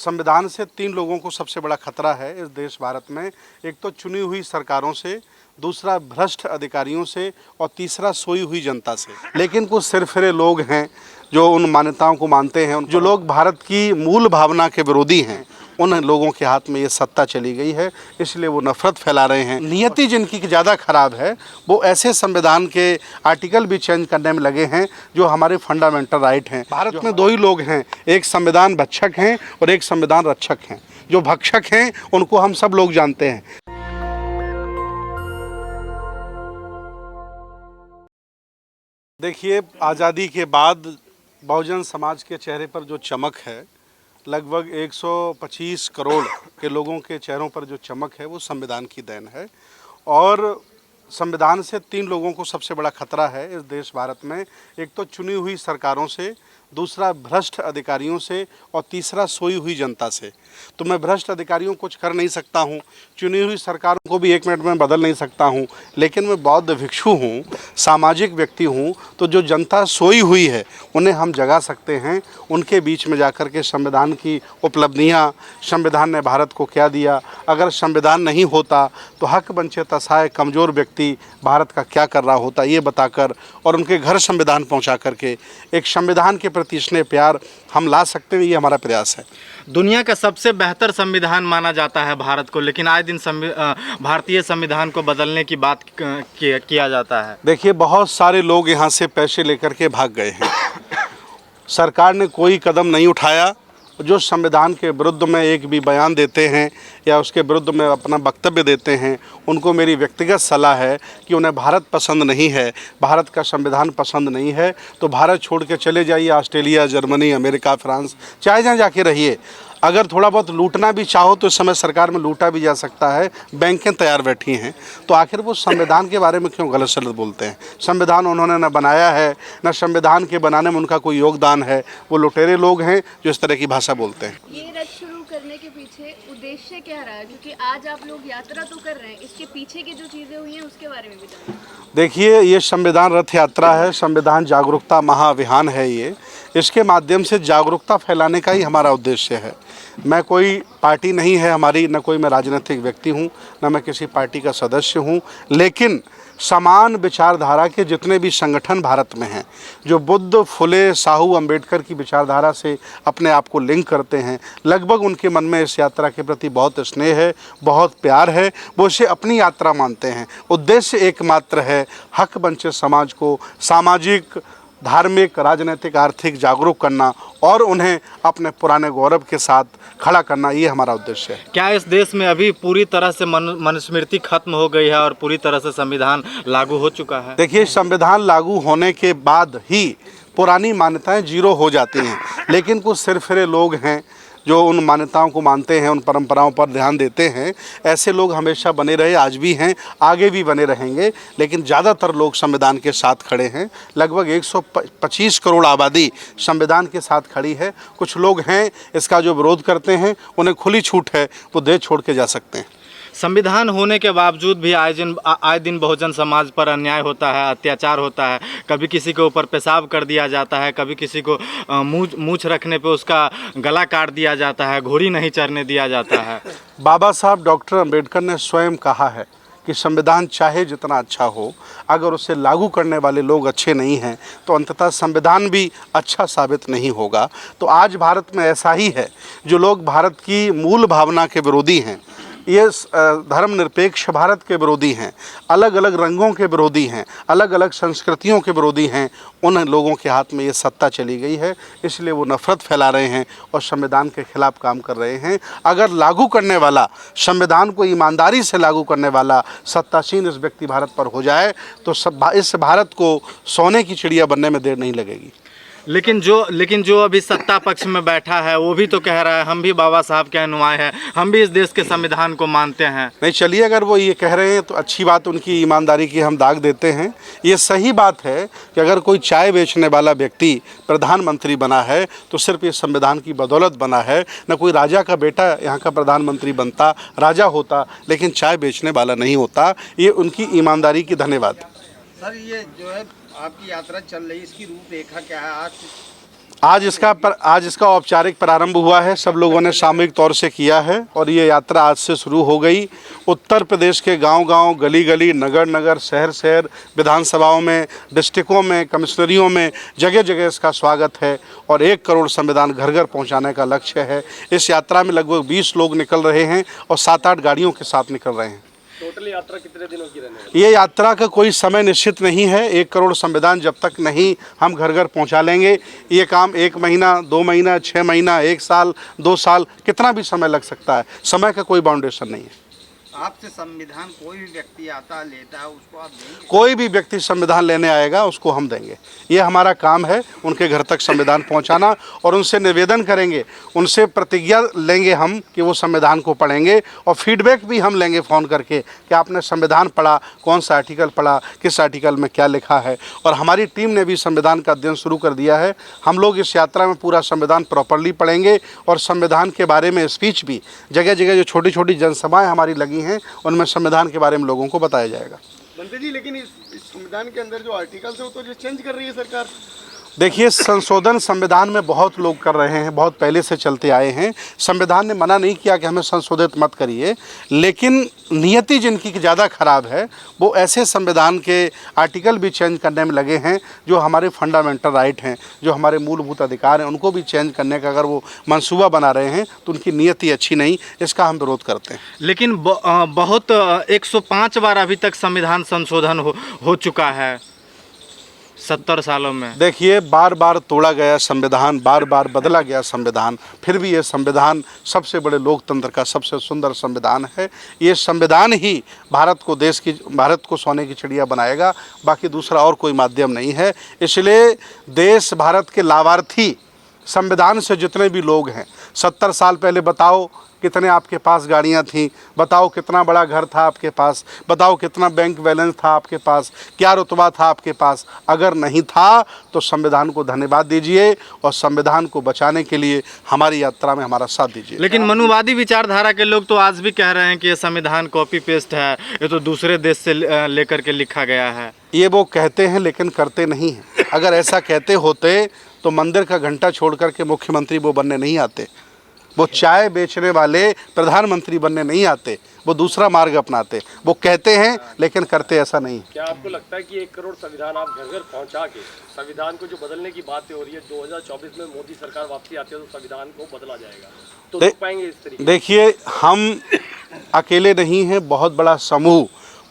संविधान से तीन लोगों को सबसे बड़ा खतरा है इस देश भारत में। एक तो चुनी हुई सरकारों से, दूसरा भ्रष्ट अधिकारियों से और तीसरा सोई हुई जनता से। लेकिन कुछ सिरफिरे लोग हैं जो उन मान्यताओं को मानते हैं, जो लोग भारत की मूल भावना के विरोधी हैं, उन लोगों के हाथ में ये सत्ता चली गई है, इसलिए वो नफरत फैला रहे हैं। नियति जिनकी ज़्यादा खराब है वो ऐसे संविधान के आर्टिकल भी चेंज करने में लगे हैं जो हमारे फंडामेंटल राइट हैं। भारत में दो ही लोग हैं, एक संविधान भक्षक हैं और एक संविधान रक्षक हैं। जो भक्षक हैं उनको हम सब लोग जानते हैं। देखिए, आज़ादी के बाद बहुजन समाज के चेहरे पर जो चमक है, लगभग 125 करोड़ के लोगों के चेहरों पर जो चमक है वो संविधान की देन है। और संविधान से तीन लोगों को सबसे बड़ा खतरा है इस देश भारत में। एक तो चुनी हुई सरकारों से, दूसरा भ्रष्ट अधिकारियों से और तीसरा सोई हुई जनता से। तो मैं भ्रष्ट अधिकारियों को कुछ कर नहीं सकता हूँ, चुनी हुई सरकारों को भी 1 मिनट में बदल नहीं सकता हूँ, लेकिन मैं बौद्ध भिक्षु हूँ, सामाजिक व्यक्ति हूँ। तो जो जनता सोई हुई है उन्हें हम जगा सकते हैं। उनके बीच में जाकर के संविधान की उपलब्धियाँ, संविधान ने भारत को क्या दिया, अगर संविधान नहीं होता तो हक वंचित असहाय कमज़ोर व्यक्ति भारत का क्या कर रहा होता, ये बताकर और उनके घर संविधान पहुँचा करके एक संविधान के प्रति स्नेह प्यार हम ला सकते हैं। ये हमारा प्रयास है। दुनिया का सबसे बेहतर संविधान माना जाता है भारत को, लेकिन आए दिन भारतीय संविधान को बदलने की बात किया जाता है। देखिए, बहुत सारे लोग यहाँ से पैसे लेकर के भाग गए हैं। सरकार ने कोई कदम नहीं उठाया। जो संविधान के विरुद्ध में एक भी बयान देते हैं या उसके विरुद्ध में अपना वक्तव्य देते हैं, उनको मेरी व्यक्तिगत सलाह है कि उन्हें भारत पसंद नहीं है, भारत का संविधान पसंद नहीं है तो भारत छोड़ के चले जाइए। ऑस्ट्रेलिया, जर्मनी, अमेरिका, फ्रांस, चाहे जहाँ जाके रहिए। अगर थोड़ा बहुत लूटना भी चाहो तो इस समय सरकार में लूटा भी जा सकता है, बैंकें तैयार बैठी हैं। तो आखिर वो संविधान के बारे में क्यों गलत सलत बोलते हैं? संविधान उन्होंने न बनाया है, न संविधान के बनाने में उनका कोई योगदान है। वो लुटेरे लोग हैं जो इस तरह की भाषा बोलते हैं। ये रथ शुरू करने के पीछे उद्देश्य क्या रहा है? क्योंकि आज आप लोग यात्रा तो कर रहे हैं, इसके पीछे की जो चीज़ें हुई हैं उसके बारे में भी जानना। देखिए, ये संविधान रथ यात्रा है, संविधान जागरूकता महाअभियान है। ये इसके माध्यम से जागरूकता फैलाने का ही हमारा उद्देश्य है। मैं कोई पार्टी नहीं है हमारी, न कोई मैं राजनीतिक व्यक्ति हूँ, न मैं किसी पार्टी का सदस्य हूँ, लेकिन समान विचारधारा के जितने भी संगठन भारत में हैं, जो बुद्ध, फुले, साहू, अंबेडकर की विचारधारा से अपने आप को लिंक करते हैं, लगभग उनके मन में इस यात्रा के प्रति बहुत स्नेह है, बहुत प्यार है। वो इसे अपनी यात्रा मानते हैं। उद्देश्य एकमात्र है, हक वंचित समाज को सामाजिक, धार्मिक, राजनीतिक, आर्थिक जागरूक करना और उन्हें अपने पुराने गौरव के साथ खड़ा करना। ये हमारा उद्देश्य है। क्या इस देश में अभी पूरी तरह से मनुस्मृति खत्म हो गई है और पूरी तरह से संविधान लागू हो चुका है? देखिए, संविधान लागू होने के बाद ही पुरानी मान्यताएं जीरो हो जाती हैं, लेकिन कुछ सिरफिरे लोग हैं जो उन मान्यताओं को मानते हैं, उन परंपराओं पर ध्यान देते हैं। ऐसे लोग हमेशा बने रहे, आज भी हैं, आगे भी बने रहेंगे, लेकिन ज़्यादातर लोग संविधान के साथ खड़े हैं। लगभग 125 करोड़ आबादी संविधान के साथ खड़ी है। कुछ लोग हैं इसका जो विरोध करते हैं, उन्हें खुली छूट है, वो देश छोड़ के जा सकते हैं। संविधान होने के बावजूद भी आए दिन बहुजन समाज पर अन्याय होता है, अत्याचार होता है। कभी किसी के ऊपर पेशाब कर दिया जाता है, कभी किसी को मूंछ रखने पे उसका गला काट दिया जाता है, घोड़ी नहीं चरने दिया जाता है। बाबा साहब डॉक्टर अंबेडकर ने स्वयं कहा है कि संविधान चाहे जितना अच्छा हो, अगर उसे लागू करने वाले लोग अच्छे नहीं हैं तो अंततः संविधान भी अच्छा साबित नहीं होगा। तो आज भारत में ऐसा ही है। जो लोग भारत की मूल भावना के विरोधी हैं, ये धर्मनिरपेक्ष भारत के विरोधी हैं, अलग अलग रंगों के विरोधी हैं, अलग अलग संस्कृतियों के विरोधी हैं, उन लोगों के हाथ में ये सत्ता चली गई है, इसलिए वो नफरत फैला रहे हैं और संविधान के खिलाफ काम कर रहे हैं। अगर लागू करने वाला, संविधान को ईमानदारी से लागू करने वाला सत्तासीन इस व्यक्ति भारत पर हो जाए तो इस भारत को सोने की चिड़िया बनने में देर नहीं लगेगी। लेकिन जो अभी सत्ता पक्ष में बैठा है वो भी तो कह रहा है हम भी बाबा साहब के अनुयायी हैं, हम भी इस देश के संविधान को मानते हैं। नहीं, चलिए, अगर वो ये कह रहे हैं तो अच्छी बात, उनकी ईमानदारी की हम दाग देते हैं। ये सही बात है कि अगर कोई चाय बेचने वाला व्यक्ति प्रधानमंत्री बना है तो सिर्फ ये संविधान की बदौलत बना है। न कोई राजा का बेटा यहाँ का प्रधानमंत्री बनता, राजा होता, लेकिन चाय बेचने वाला नहीं होता। ये उनकी ईमानदारी की धन्यवाद। सर, ये जो है आपकी यात्रा चल रही, इसकी रूपरेखा क्या है? आज आज इसका औपचारिक प्रारंभ हुआ है। सब लोगों ने सामूहिक तौर से किया है और ये यात्रा आज से शुरू हो गई। उत्तर प्रदेश के गांव-गांव, गली-गली, नगर-नगर, शहर-शहर, विधानसभाओं में, डिस्ट्रिक्टों में, कमिश्नरियों में जगह-जगह इसका स्वागत है और 1 करोड़ संविधान घर-घर पहुंचाने का लक्ष्य है। इस यात्रा में लगभग 20 लोग निकल रहे हैं और 7-8 गाड़ियों के साथ निकल रहे हैं। टोटल यात्रा कितने दिनों की रहने वाली? ये यात्रा का कोई समय निश्चित नहीं है। 1 करोड़ संविधान जब तक नहीं हम घर घर पहुंचा लेंगे, ये काम 1 महीना, 2 महीना, 6 महीना, 1 साल, 2 साल, कितना भी समय लग सकता है। समय का कोई बाउंडेशन नहीं है। आपसे संविधान कोई भी व्यक्ति आता लेता है उसको आप देंगे? कोई भी व्यक्ति संविधान लेने आएगा उसको हम देंगे। ये हमारा काम है, उनके घर तक संविधान पहुंचाना और उनसे निवेदन करेंगे, उनसे प्रतिज्ञा लेंगे हम कि वो संविधान को पढ़ेंगे और फीडबैक भी हम लेंगे फ़ोन करके कि आपने संविधान पढ़ा, कौन सा आर्टिकल पढ़ा, किस आर्टिकल में क्या लिखा है। और हमारी टीम ने भी संविधान का अध्ययन शुरू कर दिया है। हम लोग इस यात्रा में पूरा संविधान प्रॉपरली पढ़ेंगे और संविधान के बारे में स्पीच भी जगह जगह जो छोटी छोटी जनसभाएँ हमारी लगी हैं उनमें संविधान के बारे में लोगों को बताया जाएगा। मंत्री जी, लेकिन इस संविधान के अंदर जो आर्टिकल्स है वो तो जो चेंज कर रही है सरकार। देखिए, संशोधन संविधान में बहुत लोग कर रहे हैं, बहुत पहले से चलते आए हैं। संविधान ने मना नहीं किया कि हमें संशोधित मत करिए, लेकिन नियति जिनकी ज़्यादा खराब है वो ऐसे संविधान के आर्टिकल भी चेंज करने में लगे हैं जो हमारे फंडामेंटल राइट हैं, जो हमारे मूलभूत अधिकार हैं, उनको भी चेंज करने का अगर वो मंसूबा बना रहे हैं तो उनकी नियति अच्छी नहीं, इसका हम विरोध करते हैं। लेकिन बहुत 105 बार अभी तक संविधान संशोधन हो चुका है 70 सालों में। देखिए, बार बार तोड़ा गया संविधान, बार बार बदला गया संविधान, फिर भी ये संविधान सबसे बड़े लोकतंत्र का सबसे सुंदर संविधान है। ये संविधान ही भारत को सोने की चिड़िया बनाएगा, बाकी दूसरा और कोई माध्यम नहीं है। इसलिए देश भारत के लाभार्थी संविधान से जितने भी लोग हैं, 70 साल पहले बताओ कितने आपके पास गाड़ियां थीं, बताओ कितना बड़ा घर था आपके पास, बताओ कितना बैंक बैलेंस था आपके पास, क्या रुतबा था आपके पास। अगर नहीं था तो संविधान को धन्यवाद दीजिए और संविधान को बचाने के लिए हमारी यात्रा में हमारा साथ दीजिए। लेकिन मनुवादी विचारधारा के लोग तो आज भी कह रहे हैं कि ये संविधान कॉपी पेस्ट है, ये तो दूसरे देश से लेकर के लिखा गया है। ये वो कहते हैं लेकिन करते नहीं हैं। अगर ऐसा कहते होते तो मंदिर का घंटा छोड़ करके मुख्यमंत्री वो बनने नहीं आते, वो चाय बेचने वाले प्रधानमंत्री बनने नहीं आते, वो दूसरा मार्ग अपनाते। वो कहते हैं लेकिन करते ऐसा नहीं। क्या आपको लगता है कि 1 करोड़ संविधान आप घर घर पहुंचा के संविधान को जो बदलने की बातें हो रही है, 2024 में मोदी सरकार वापसी आती है तो संविधान को बदला जाएगा, तो रोक पाएंगे इस तरीके? देखिए, हम अकेले नहीं हैं, बहुत बड़ा समूह,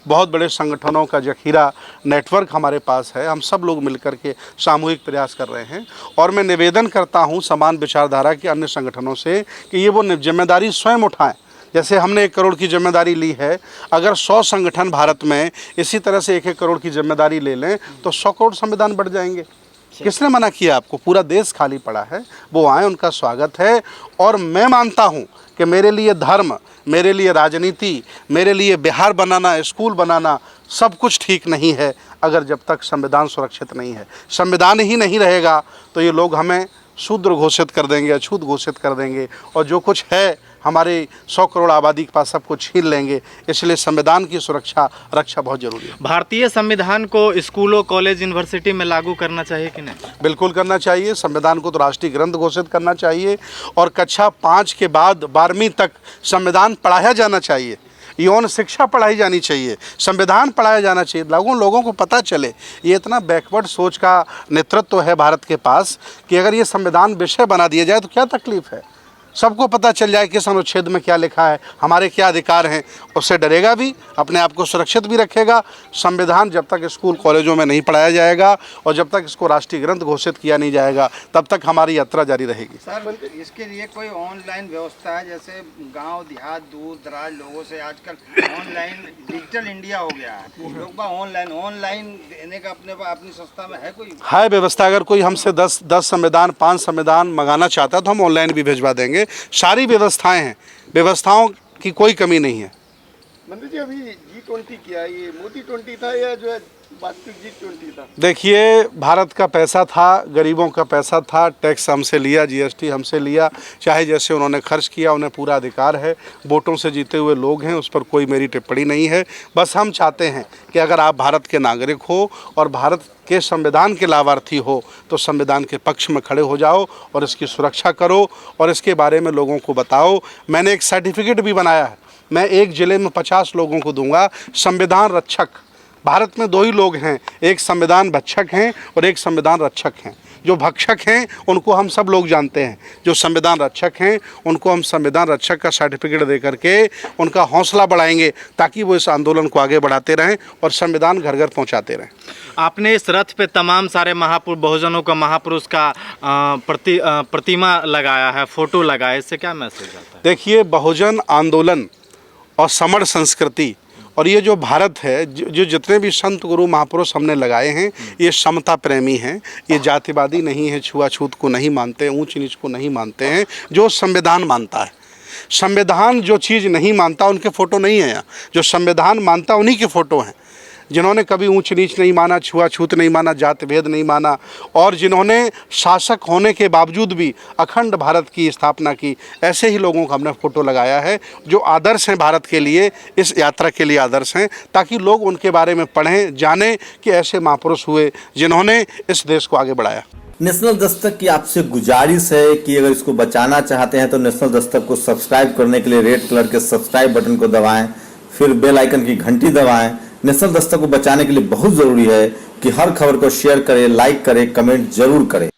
बहुत बड़े संगठनों का जखीरा नेटवर्क हमारे पास है। हम सब लोग मिलकर के सामूहिक प्रयास कर रहे हैं और मैं निवेदन करता हूं समान विचारधारा के अन्य संगठनों से कि ये वो जिम्मेदारी स्वयं उठाएं। जैसे हमने 1 करोड़ की जिम्मेदारी ली है, अगर 100 संगठन भारत में इसी तरह से 1-1 करोड़ की जिम्मेदारी ले लें तो 100 करोड़ संविधान बढ़ जाएंगे। किसने मना किया आपको? पूरा देश खाली पड़ा है, वो आए, उनका स्वागत है। और मैं मानता हूँ कि मेरे लिए धर्म, मेरे लिए राजनीति, मेरे लिए बिहार बनाना, स्कूल बनाना सब कुछ ठीक नहीं है अगर जब तक संविधान सुरक्षित नहीं है। संविधान ही नहीं रहेगा तो ये लोग हमें शूद्र घोषित कर देंगे, अछूत घोषित कर देंगे और जो कुछ है हमारे 100 करोड़ आबादी के पास सब कुछ छीन लेंगे। इसलिए संविधान की सुरक्षा रक्षा बहुत जरूरी है। भारतीय संविधान को स्कूलों, कॉलेज, यूनिवर्सिटी में लागू करना चाहिए कि नहीं? बिल्कुल करना चाहिए। संविधान को तो राष्ट्रीय ग्रंथ घोषित करना चाहिए और कक्षा 5 के बाद 12वीं तक संविधान पढ़ाया जाना चाहिए। यौन शिक्षा पढ़ाई जानी चाहिए, संविधान पढ़ाया जाना चाहिए, लोगों को पता चले। ये इतना बैकवर्ड सोच का नेतृत्व है भारत के पास कि अगर ये संविधान विषय बना दिया जाए तो क्या तकलीफ है। सबको पता चल जाए किस अनुच्छेद में क्या लिखा है, हमारे क्या अधिकार हैं, उससे डरेगा भी, अपने आप को सुरक्षित भी रखेगा। संविधान जब तक स्कूल कॉलेजों में नहीं पढ़ाया जाएगा और जब तक इसको राष्ट्रीय ग्रंथ घोषित किया नहीं जाएगा तब तक हमारी यात्रा जारी रहेगी। सर, इसके लिए कोई ऑनलाइन व्यवस्था है? जैसे गांव देहात, दूर दराज लोगों से आजकल ऑनलाइन डिजिटल इंडिया हो गया है, लोग ऑनलाइन देने का अपनी संस्था में है कोई? है व्यवस्था। अगर कोई हमसे 10 संविधान, 5 संविधान मंगाना चाहता है तो हम ऑनलाइन भी भिजवा देंगे। सारी व्यवस्थाएं हैं, व्यवस्थाओं की कोई कमी नहीं है। मंत्री जी, अभी G20 किया, ये मोदी 20 था या जो है वास्तविक जीत क्यों नहीं था? देखिए, भारत का पैसा था, गरीबों का पैसा था, टैक्स हमसे लिया, जीएसटी हमसे लिया, चाहे जैसे उन्होंने खर्च किया, उन्हें पूरा अधिकार है। वोटों से जीते हुए लोग हैं, उस पर कोई मेरी टिप्पणी नहीं है। बस हम चाहते हैं कि अगर आप भारत के नागरिक हो और भारत के संविधान के लाभार्थी हो तो संविधान के पक्ष में खड़े हो जाओ और इसकी सुरक्षा करो और इसके बारे में लोगों को बताओ। मैंने एक सर्टिफिकेट भी बनाया है, मैं एक ज़िले में 50 लोगों को दूंगा, संविधान रक्षक। भारत में 2 ही लोग हैं, एक संविधान भक्षक हैं और एक संविधान रक्षक हैं। जो भक्षक हैं उनको हम सब लोग जानते हैं, जो संविधान रक्षक हैं उनको हम संविधान रक्षक का सर्टिफिकेट दे करके उनका हौसला बढ़ाएंगे ताकि वो इस आंदोलन को आगे बढ़ाते रहें और संविधान घर घर पहुंचाते रहें। आपने इस रथ पे तमाम सारे महापुरुष बहुजनों का महापुरुष का प्रतिमा लगाया है, फोटो लगाया, इससे क्या मैसेज आता है? देखिए, बहुजन आंदोलन और समर संस्कृति और ये जो भारत है, जो जितने भी संत गुरु महापुरुष हमने लगाए हैं, ये समता प्रेमी हैं, ये जातिवादी नहीं है, छुआछूत को नहीं मानते, ऊंच नीच को नहीं मानते हैं, जो संविधान मानता है। संविधान जो चीज़ नहीं मानता उनके फ़ोटो नहीं है यहाँ, जो संविधान मानता उन्हीं के फ़ोटो हैं। जिन्होंने कभी ऊंच नीच नहीं माना, छुआछूत नहीं माना, जाति भेद नहीं माना और जिन्होंने शासक होने के बावजूद भी अखंड भारत की स्थापना की, ऐसे ही लोगों का हमने फ़ोटो लगाया है जो आदर्श हैं भारत के लिए, इस यात्रा के लिए आदर्श हैं, ताकि लोग उनके बारे में पढ़ें, जानें कि ऐसे महापुरुष हुए जिन्होंने इस देश को आगे बढ़ाया। नेशनल दस्तक की आपसे गुजारिश है कि अगर इसको बचाना चाहते हैं तो नेशनल दस्तक को सब्सक्राइब करने के लिए रेड कलर के सब्सक्राइब बटन को दबाएं, फिर बेल आइकन की घंटी दबाएं। नेशनल दस्तक को बचाने के लिए बहुत जरूरी है कि हर खबर को शेयर करें, लाइक करें, कमेंट जरूर करें।